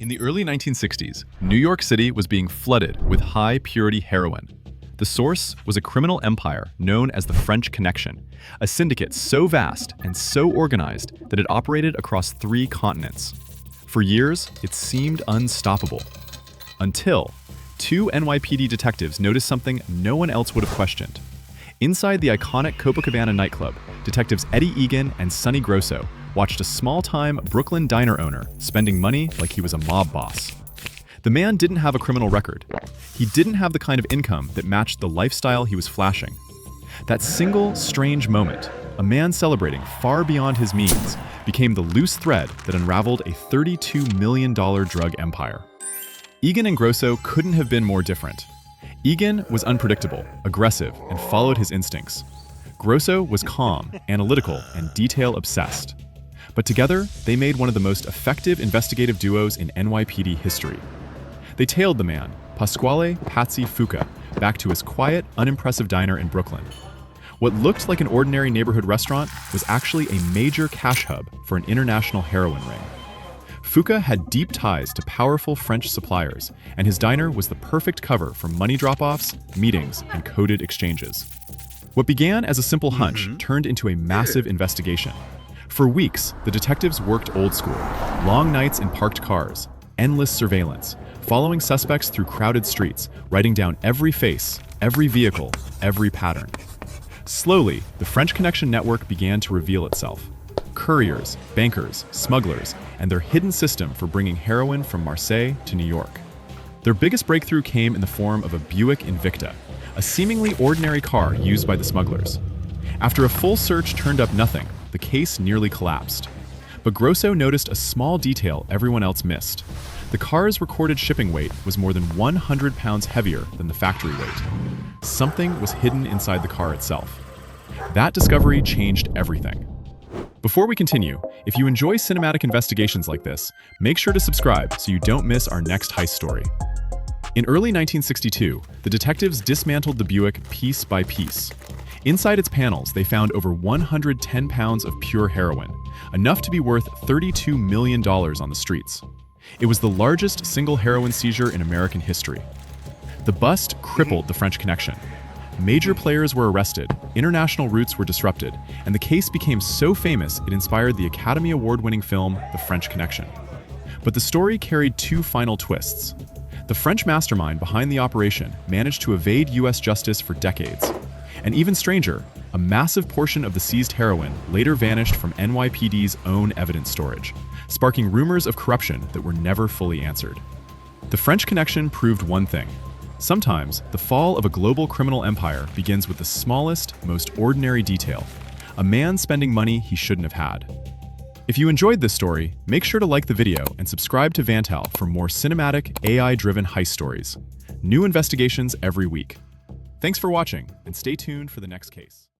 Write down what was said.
In the early 1960s, New York City was being flooded with high-purity heroin. The source was a criminal empire known as the French Connection, a syndicate so vast and so organized that it operated across 3 continents. For years, it seemed unstoppable. Until 2 NYPD detectives noticed something no one else would have questioned. Inside the iconic Copacabana nightclub, detectives Eddie Egan and Sonny Grosso watched a small-time Brooklyn diner owner spending money like he was a mob boss. The man didn't have a criminal record. He didn't have the kind of income that matched the lifestyle he was flashing. That single, strange moment, a man celebrating far beyond his means, became the loose thread that unraveled a $32 million drug empire. Egan and Grosso couldn't have been more different. Egan was unpredictable, aggressive, and followed his instincts. Grosso was calm, analytical, and detail-obsessed. But together, they made one of the most effective investigative duos in NYPD history. They tailed the man, Pasquale "Patsy" Fuca, back to his quiet, unimpressive diner in Brooklyn. What looked like an ordinary neighborhood restaurant was actually a major cash hub for an international heroin ring. Fuca had deep ties to powerful French suppliers, and his diner was the perfect cover for money drop-offs, meetings, and coded exchanges. What began as a simple hunch turned into a massive investigation. For weeks, the detectives worked old school, long nights in parked cars, endless surveillance, following suspects through crowded streets, writing down every face, every vehicle, every pattern. Slowly, the French Connection network began to reveal itself. Couriers, bankers, smugglers, and their hidden system for bringing heroin from Marseille to New York. Their biggest breakthrough came in the form of a Buick Invicta, a seemingly ordinary car used by the smugglers. After a full search turned up nothing, the case nearly collapsed. But Grosso noticed a small detail everyone else missed. The car's recorded shipping weight was more than 100 pounds heavier than the factory weight. Something was hidden inside the car itself. That discovery changed everything. Before we continue, if you enjoy cinematic investigations like this, make sure to subscribe so you don't miss our next heist story. In early 1962, the detectives dismantled the Buick piece by piece. Inside its panels, they found over 110 pounds of pure heroin, enough to be worth $32 million on the streets. It was the largest single heroin seizure in American history. The bust crippled the French Connection. Major players were arrested, international routes were disrupted, and the case became so famous it inspired the Academy Award-winning film The French Connection. But the story carried 2 final twists. The French mastermind behind the operation managed to evade US justice for decades. And even stranger, a massive portion of the seized heroin later vanished from NYPD's own evidence storage, sparking rumors of corruption that were never fully answered. The French Connection proved one thing. Sometimes, the fall of a global criminal empire begins with the smallest, most ordinary detail: a man spending money he shouldn't have had. If you enjoyed this story, make sure to like the video and subscribe to Vantel for more cinematic, AI-driven heist stories. New investigations every week. Thanks for watching, and stay tuned for the next case.